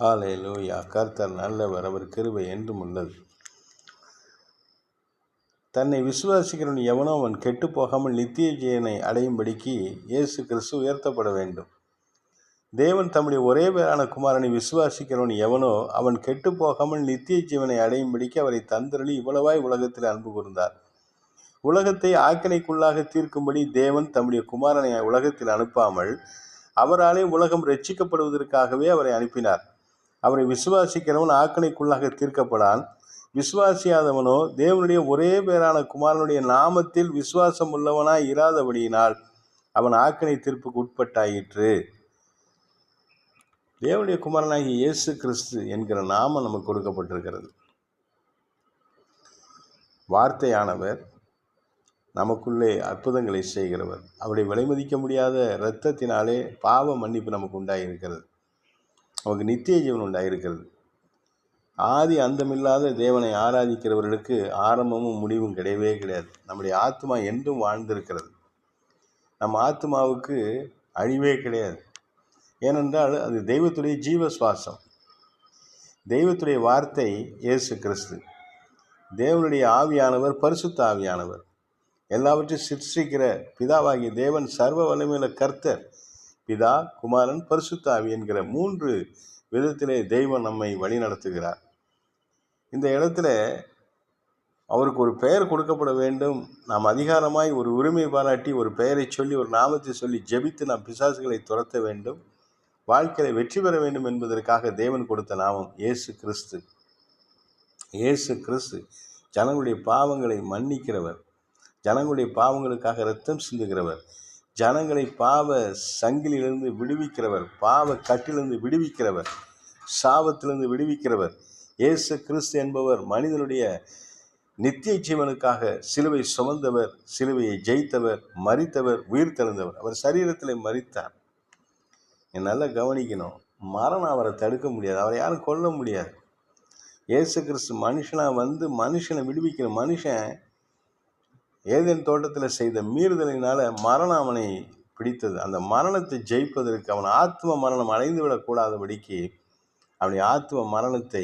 ஹல்லேலூயா. கர்த்தர் நல்லவர், அவர் கிருபை என்றும் உள்ளது. தன்னை விசுவாசிக்கிறவன் எவனோ அவன் கெட்டு போகாமல் நித்திய ஜீவனை அடையும்படிக்கு இயேசு கிறிஸ்து உயர்த்தப்பட வேண்டும். தேவன் தம்முடைய ஒரே பேரான குமாரனை விசுவாசிக்கிறவன் எவனோ அவன் கெட்டு போகாமல் நித்திய ஜீவனை அடையும்படிக்கு அவரை தந்தருளி இவ்வளவாய் உலகத்தில் அன்பு கூர்ந்தார். உலகத்தை ஆக்கினைக்குள்ளாக தீர்க்கும்படி தேவன் தம்முடைய குமாரனை உலகத்தில் அனுப்பாமல் அவராலே உலகம் ரட்சிக்கப்படுவதற்காகவே அவரை அனுப்பினார். அவரை விசுவாசிக்கிறவன் ஆக்கினைக்குள்ளாக தீர்க்கப்படான். விசுவாசியாதவனோ தேவனுடைய ஒரே பேரான குமாரனுடைய நாமத்தில் விசுவாசம் உள்ளவனாய் இராதபடியினால் அவன் ஆக்கினை தீர்ப்புக்கு உட்பட்டாயிற்று. தேவனுடைய குமாரனாகிய இயேசு கிறிஸ்து என்கிற நாமம் நமக்கு கொடுக்கப்பட்டிருக்கிறது. வார்த்தையானவர் நமக்குள்ளே அற்புதங்களை செய்கிறவர். அவருடைய விலைமதிக்க முடியாத இரத்தத்தினாலே பாவ மன்னிப்பு நமக்கு உண்டாயிருக்கிறது. நமக்கு நித்திய ஜீவன் உண்டாயிருக்கிறது. ஆதி அந்தமில்லாத தேவனை ஆராதிக்கிறவர்களுக்கு ஆரம்பமும் முடிவும் கிடையவே கிடையாது. நம்முடைய ஆத்மா என்றும் வாழ்ந்திருக்கிறது. நம் ஆத்மாவுக்கு அழிவே கிடையாது. ஏனென்றால் அது தெய்வத்துடைய ஜீவ சுவாசம். தெய்வத்துடைய வார்த்தை இயேசு கிறிஸ்து. தேவனுடைய ஆவியானவர் பரிசுத்த ஆவியானவர். எல்லாவற்றையும் சிருஷ்டிக்கிற பிதாவாகிய தேவன் சர்வ வல்லமையுள்ள கர்த்தர். பிதா, குமாரன், பரிசுத்த ஆவி என்கிற 3 விதத்திலே தெய்வம் நம்மை வழி நடத்துகிறார். இந்த இடத்துல அவருக்கு ஒரு பெயர் கொடுக்கப்பட வேண்டும். நாம் அதிகாரமாய் ஒரு உரிமை பாராட்டி ஒரு பெயரை சொல்லி ஒரு நாமத்தை சொல்லி ஜெபித்து நாம் பிசாசுகளை துரத்த வேண்டும், வாழ்க்கையை வெற்றி பெற வேண்டும் என்பதற்காக தேவன் கொடுத்த நாமம் இயேசு கிறிஸ்து. இயேசு கிறிஸ்து ஜனங்களுடைய பாவங்களை மன்னிக்கிறவர், ஜனங்களுடைய பாவங்களுக்காக இரத்தம் சிந்துகிறவர், ஜனங்களை பாவ சங்கிலிலிருந்து விடுவிக்கிறவர், பாவ கட்டிலிருந்து விடுவிக்கிறவர், சாபத்திலிருந்து விடுவிக்கிறவர். இயேசு கிறிஸ்து என்பவர் மனிதனுடைய நித்திய ஜீவனுக்காக சிலுவை சுமந்தவர், சிலுவையை ஜெயித்தவர், மரித்தவர், உயிர் தெழுந்தவர். அவர் சரீரத்தில் மரித்தார். நல்லா கவனிக்கணும். மரணம் அவரை தடுக்க முடியாது, அவரை யாரும் கொல்ல முடியாது. இயேசு கிறிஸ்து மனுஷனாக வந்து மனுஷனை விடுவிக்கிற மனுஷன் ஏதேன் தோட்டத்தில் செய்த மீறுதலினால மரணம் அவனை பிடித்தது. அந்த மரணத்தை ஜெயிப்பதற்கு அவன் ஆத்ம மரணம் அடைந்து விடக்கூடாதபடிக்கு அவனுடைய ஆத்ம மரணத்தை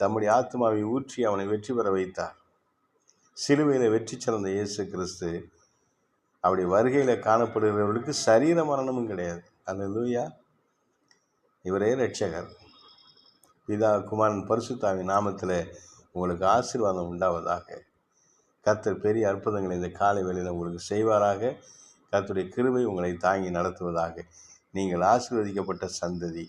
தம்முடைய ஆத்மாவை ஊற்றி அவனை வெற்றி பெற வைத்தார். சிலுவையில் வெற்றி சிறந்த இயேசு கிறிஸ்து அவருடைய வருகையில் காணப்படுகிறவர்களுக்கு சரீர மரணமும் கிடையாது. அல்லேலூயா. இவரே இரட்சகர். பிதா, குமாரன், பரிசுத்த ஆவியின் நாமத்தில் உங்களுக்கு ஆசீர்வாதம் உண்டாவதாக. கர்த்தர் பெரிய அற்புதங்களை இந்த காலை வேளையில் உங்களுக்கு செய்வாராக. கர்த்தருடைய கிருபை உங்களை தாங்கி நடத்துவதாக. நீங்கள் ஆசீர்வதிக்கப்பட்ட சந்ததி.